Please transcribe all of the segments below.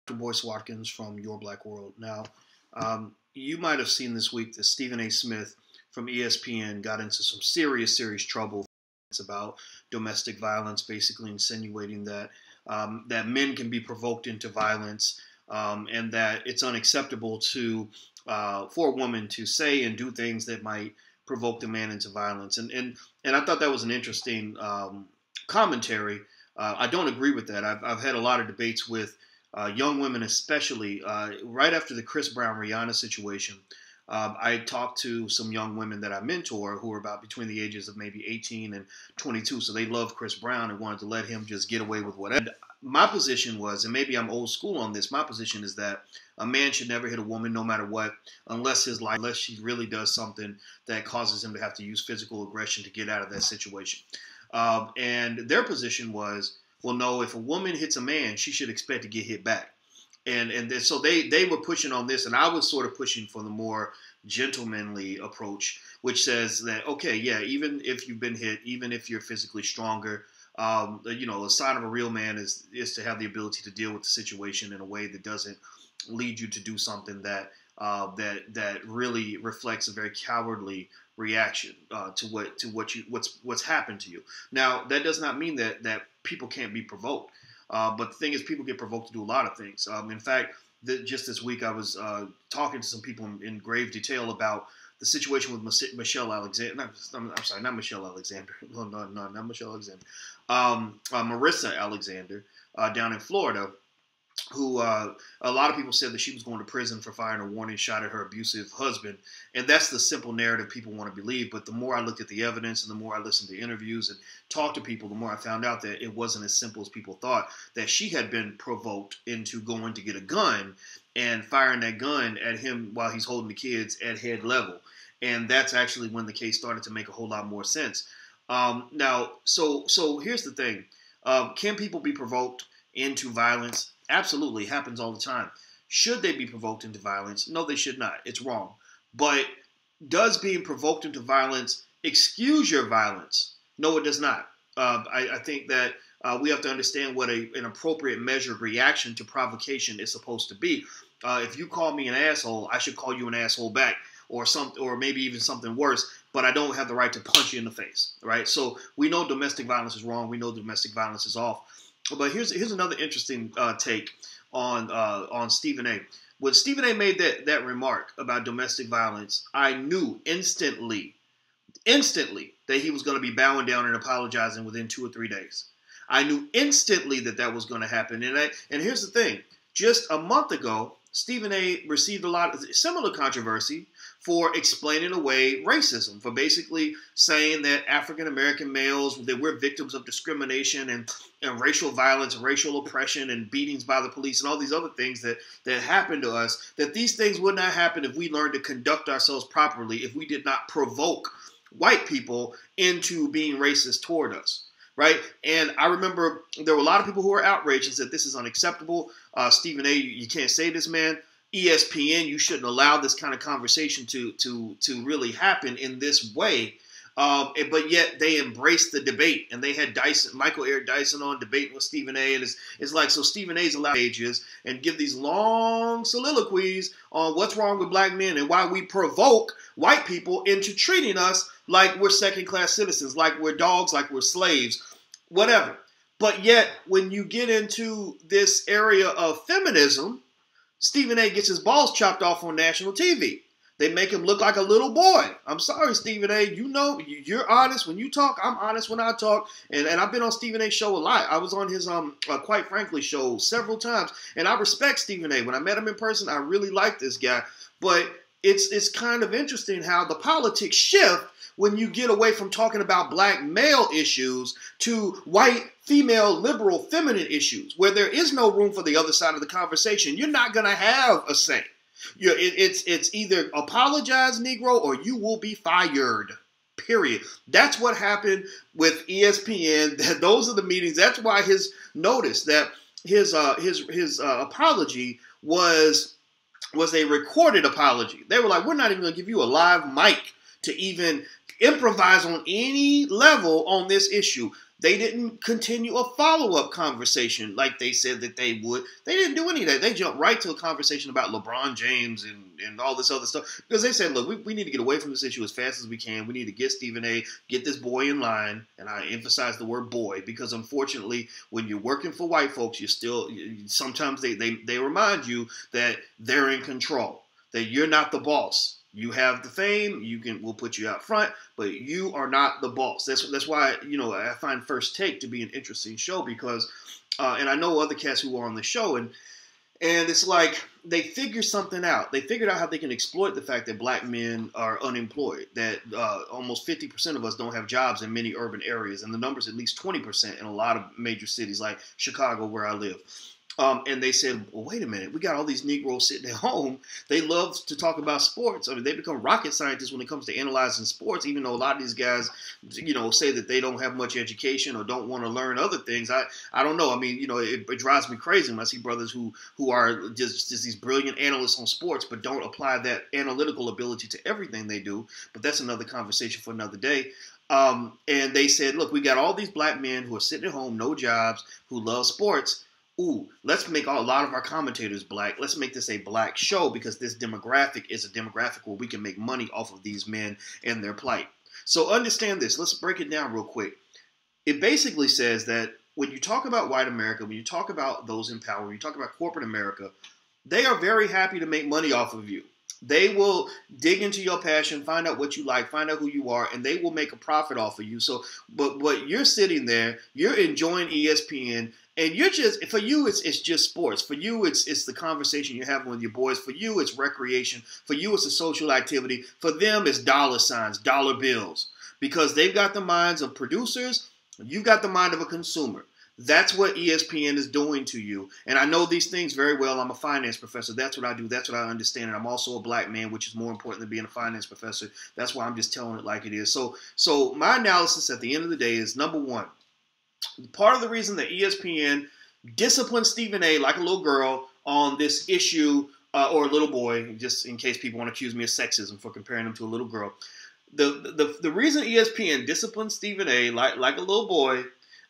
Boyce Watkins from Your Black World. Now, you might have seen this week that Stephen A. Smith from ESPN got into some serious trouble. It's about domestic violence, basically insinuating that that men can be provoked into violence, and that it's unacceptable to for a woman to say and do things that might provoke the man into violence. And I thought that was an interesting commentary. I don't agree with that. I've had a lot of debates with young women, especially right after the Chris Brown Rihanna situation. I talked to some young women that I mentor who are about between the ages of maybe 18 and 22. So they love Chris Brown and wanted to let him just get away with whatever. And my position was, and maybe I'm old school on this, my position is that a man should never hit a woman no matter what, unless she really does something that causes him to have to use physical aggression to get out of that situation. And their position was, well, no, if a woman hits a man, she should expect to get hit back. And so they were pushing on this, and I was sort of pushing for the more gentlemanly approach, which says that, okay, yeah, even if you've been hit, even if you're physically stronger, a sign of a real man is to have the ability to deal with the situation in a way that doesn't lead you to do something that really reflects a very cowardly reaction to what's happened to you. Now, that does not mean that people can't be provoked. But the thing is, people get provoked to do a lot of things. In fact, just this week, I was talking to some people in grave detail about the situation with Michelle Alexander. I'm sorry, not Michelle Alexander. No, not Michelle Alexander. Marissa Alexander down in Florida, who a lot of people said that she was going to prison for firing a warning shot at her abusive husband. And that's the simple narrative people want to believe. But the more I looked at the evidence and the more I listened to interviews and talked to people, the more I found out that it wasn't as simple as people thought, that she had been provoked into going to get a gun and firing that gun at him while he's holding the kids at head level. And that's actually when the case started to make a whole lot more sense. Now, so here's the thing. Can people be provoked into violence? Absolutely, happens all the time. Should they be provoked into violence? No, they should not. It's wrong. But does being provoked into violence excuse your violence? No, it does not. I think that we have to understand what an appropriate measured reaction to provocation is supposed to be. If you call me an asshole, I should call you an asshole back, or maybe even something worse. But I don't have the right to punch you in the face, right? So we know domestic violence is wrong. We know domestic violence is off. But here's another interesting take on Stephen A. When Stephen A. made that remark about domestic violence, I knew instantly that he was going to be bowing down and apologizing within 2 or 3 days. I knew instantly that was going to happen. And here's the thing. Just a month ago, Stephen A. received a lot of similar controversy for explaining away racism, for basically saying that African-American males, that we're victims of discrimination and racial violence, and racial oppression, and beatings by the police, and all these other things that happen to us, that these things would not happen if we learned to conduct ourselves properly, if we did not provoke white people into being racist toward us. Right? And I remember there were a lot of people who were outraged and said, this is unacceptable. Stephen A., you can't say this, man. ESPN, you shouldn't allow this kind of conversation to really happen in this way. But yet they embraced the debate, and they had Michael Eric Dyson on debating with Stephen A. And it's like, so Stephen A's allowed pages and give these long soliloquies on what's wrong with black men and why we provoke white people into treating us like we're second-class citizens, like we're dogs, like we're slaves, whatever. But yet, when you get into this area of feminism, Stephen A. gets his balls chopped off on national TV. They make him look like a little boy. I'm sorry, Stephen A. You know, you're honest when you talk. I'm honest when I talk. And I've been on Stephen A.'s show a lot. I was on his, Quite Frankly show several times. And I respect Stephen A. When I met him in person, I really like this guy. But it's kind of interesting how the politics shift when you get away from talking about black male issues to white, female, liberal, feminine issues, where there is no room for the other side of the conversation. You're not going to have a say. It's either apologize, Negro, or you will be fired. Period. That's what happened with ESPN. Those are the meetings. That's why his notice that his apology was a recorded apology. They were like, we're not even going to give you a live mic to even improvise on any level on this issue. They didn't continue a follow-up conversation like they said that they would. They didn't do any of that. They jumped right to a conversation about LeBron James and all this other stuff. Because they said, look, we need to get away from this issue as fast as we can. We need to get Stephen A., get this boy in line. And I emphasize the word boy because, unfortunately, when you're working for white folks, sometimes they remind you that they're in control, that you're not the boss. You have the fame. We'll put you out front, but you are not the boss. That's why I find First Take to be an interesting show because, and I know other cats who are on the show, and it's like they figure something out. They figured out how they can exploit the fact that black men are unemployed. That almost 50% of us don't have jobs in many urban areas, and the number's at least 20% in a lot of major cities like Chicago, where I live. And they said, well, wait a minute, we got all these Negroes sitting at home. They love to talk about sports. I mean, they become rocket scientists when it comes to analyzing sports, even though a lot of these guys, say that they don't have much education or don't want to learn other things. I don't know. I mean, it drives me crazy when I see brothers who are just these brilliant analysts on sports, but don't apply that analytical ability to everything they do. But that's another conversation for another day. And they said, look, we got all these black men who are sitting at home, no jobs, who love sports. Ooh, let's make a lot of our commentators black. Let's make this a black show because this demographic is a demographic where we can make money off of these men and their plight. So understand this. Let's break it down real quick. It basically says that when you talk about white America, when you talk about those in power, when you talk about corporate America, they are very happy to make money off of you. They will dig into your passion, find out what you like, find out who you are, and they will make a profit off of you. So, but you're sitting there, you're enjoying ESPN, and for you, it's just sports. For you, it's the conversation you're having with your boys. For you, it's recreation. For you, it's a social activity. For them, it's dollar signs, dollar bills, because they've got the minds of producers. You've got the mind of a consumer. That's what ESPN is doing to you. And I know these things very well. I'm a finance professor. That's what I do. That's what I understand. And I'm also a black man, which is more important than being a finance professor. That's why I'm just telling it like it is. So my analysis at the end of the day is, number one, part of the reason that ESPN disciplined Stephen A. like a little girl on this issue, or a little boy, just in case people want to accuse me of sexism for comparing him to a little girl. The reason ESPN disciplined Stephen A. like a little boy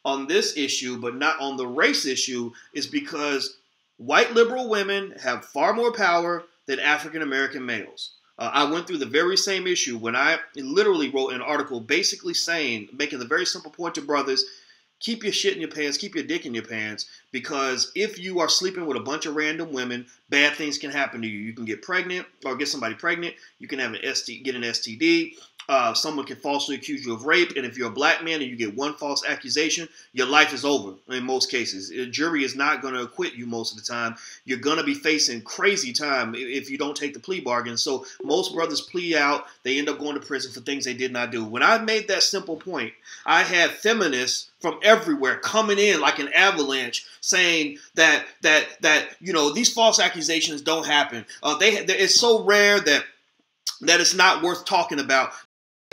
on this issue, but not on the race issue, is because white liberal women have far more power than African American males. I went through the very same issue when I literally wrote an article basically making the very simple point to brothers: keep your shit in your pants, keep your dick in your pants, because if you are sleeping with a bunch of random women, bad things can happen to you. You can get pregnant or get somebody pregnant. You can have get an STD. Someone can falsely accuse you of rape, and if you're a black man and you get one false accusation, your life is over in most cases. A jury is not going to acquit you most of the time. You're going to be facing crazy time if you don't take the plea bargain. So most brothers plea out. They end up going to prison for things they did not do. When I made that simple point, I had feminists from everywhere coming in like an avalanche saying that these false accusations don't happen. It's so rare that it's not worth talking about.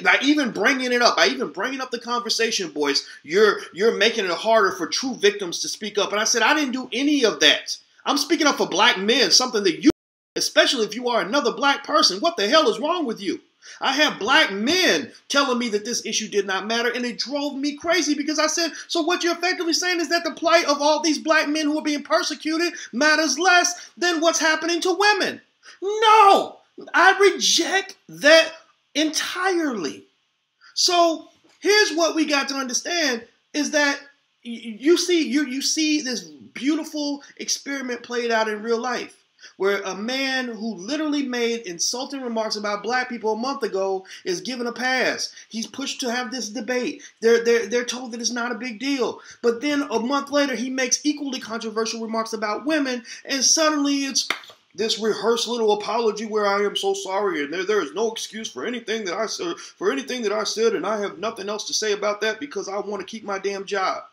By even bringing it up, the conversation, boys, you're making it harder for true victims to speak up. And I said, I didn't do any of that. I'm speaking up for black men, something that you, especially if you are another black person, what the hell is wrong with you? I have black men telling me that this issue did not matter, and it drove me crazy because I said, so what you're effectively saying is that the plight of all these black men who are being persecuted matters less than what's happening to women. No, I reject that entirely. So here's what we got to understand is that you see this beautiful experiment played out in real life, where a man who literally made insulting remarks about black people a month ago is given a pass. He's pushed to have this debate. They're told that it's not a big deal. But then a month later, he makes equally controversial remarks about women, and suddenly it's this rehearsed little apology where I am so sorry, and there is no excuse for anything that I said, and I have nothing else to say about that because I want to keep my damn job.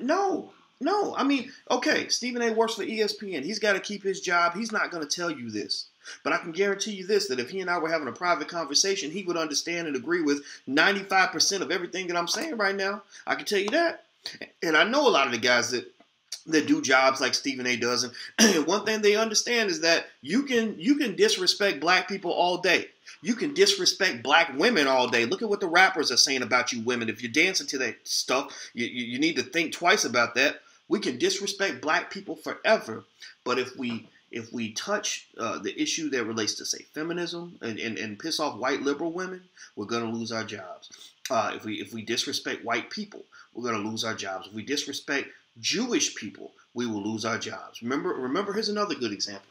No. I mean, okay, Stephen A. works for ESPN. He's got to keep his job. He's not going to tell you this. But I can guarantee you this, that if he and I were having a private conversation, he would understand and agree with 95% of everything that I'm saying right now. I can tell you that. And I know a lot of the guys that do jobs like Stephen A. does. And one thing they understand is that you can disrespect black people all day. You can disrespect black women all day. Look at what the rappers are saying about you women. If you're dancing to that stuff, you need to think twice about that. We can disrespect black people forever, but if we touch the issue that relates to, say, feminism and piss off white liberal women, we're going to lose our jobs. If we disrespect white people, we're going to lose our jobs. If we disrespect Jewish people, we will lose our jobs. Remember, here's another good example.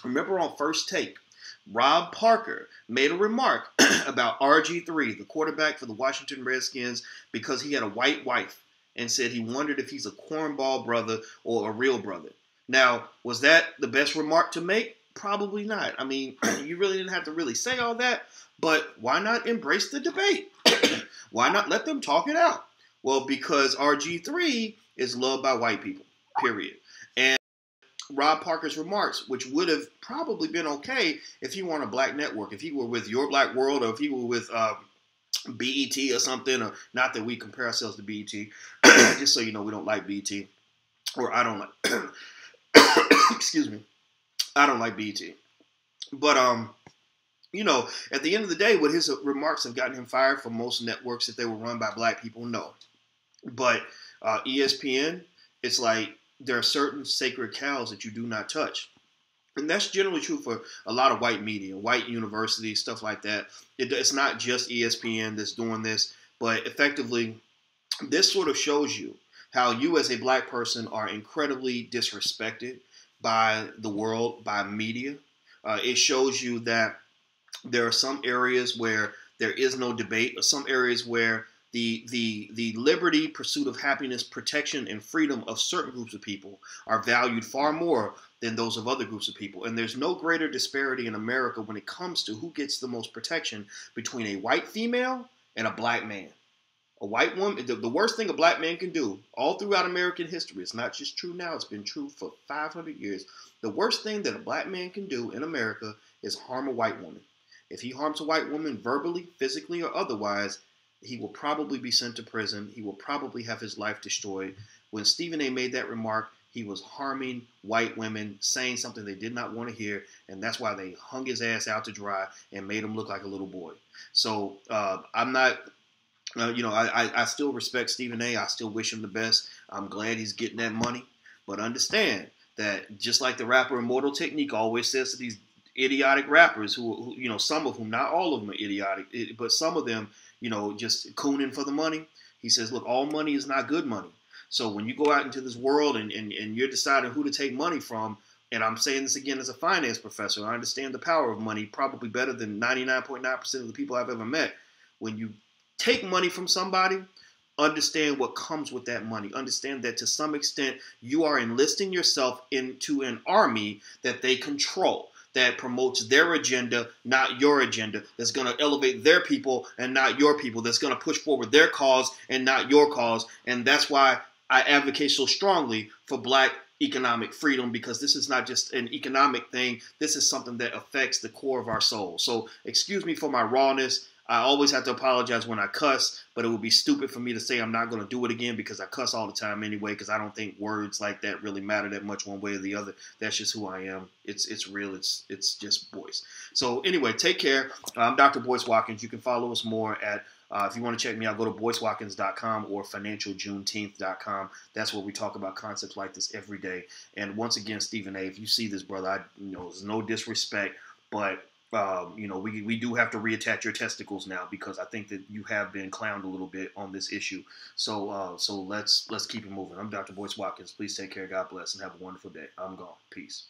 Remember on First Take, Rob Parker made a remark about RG3, the quarterback for the Washington Redskins, because he had a white wife, and said he wondered if he's a cornball brother or a real brother. Now, was that the best remark to make? Probably not. I mean, you really didn't have to really say all that, but why not embrace the debate? Why not let them talk it out? Well, because RG3 is loved by white people, period. And Rob Parker's remarks, which would have probably been okay if he were on a black network, if he were with Your Black World, or if he were with BET or something, or not that we compare ourselves to BET, just so you know, we don't like BET, or I don't like, excuse me, I don't like BET. But, you know, at the end of the day, would his remarks have gotten him fired from most networks if they were run by black people? No. But ESPN, it's like there are certain sacred cows that you do not touch. And that's generally true for a lot of white media, white universities, stuff like that. It's not just ESPN that's doing this, but effectively, this sort of shows you how you as a black person are incredibly disrespected by the world, by media. It shows you that there are some areas where there is no debate, or some areas where the liberty, pursuit of happiness, protection, and freedom of certain groups of people are valued far more than those of other groups of people. And there's no greater disparity in America when it comes to who gets the most protection between a white female and a black man. A white woman, the worst thing a black man can do all throughout American history, it's not just true now, it's been true for 500 years. The worst thing that a black man can do in America is harm a white woman. If he harms a white woman verbally, physically, or otherwise, he will probably be sent to prison. He will probably have his life destroyed. When Stephen A. made that remark, he was harming white women, saying something they did not want to hear, and that's why they hung his ass out to dry and made him look like a little boy. So I'm not, I still respect Stephen A. I still wish him the best. I'm glad he's getting that money. But understand that just like the rapper Immortal Technique always says to these idiotic rappers who some of whom, not all of them are idiotic, but some of them, just cooning for the money. He says, look, all money is not good money. So when you go out into this world and you're deciding who to take money from, and I'm saying this again as a finance professor, I understand the power of money probably better than 99.9% of the people I've ever met. When you take money from somebody, understand what comes with that money. Understand that to some extent you are enlisting yourself into an army that they control, that promotes their agenda, not your agenda, that's going to elevate their people and not your people, that's going to push forward their cause and not your cause. And that's why I advocate so strongly for black economic freedom, because this is not just an economic thing. This is something that affects the core of our soul. So excuse me for my rawness. I always have to apologize when I cuss, but it would be stupid for me to say I'm not going to do it again, because I cuss all the time anyway, because I don't think words like that really matter that much one way or the other. That's just who I am. It's real. It's just Boyce. So anyway, take care. I'm Dr. Boyce Watkins. You can follow us more at, if you want to check me out, go to BoyceWatkins.com or FinancialJuneteenth.com. That's where we talk about concepts like this every day. And once again, Stephen A., if you see this, brother, there's no disrespect, but we do have to reattach your testicles now, because I think that you have been clowned a little bit on this issue. So let's keep it moving. I'm Dr. Boyce Watkins. Please take care. God bless, and have a wonderful day. I'm gone. Peace.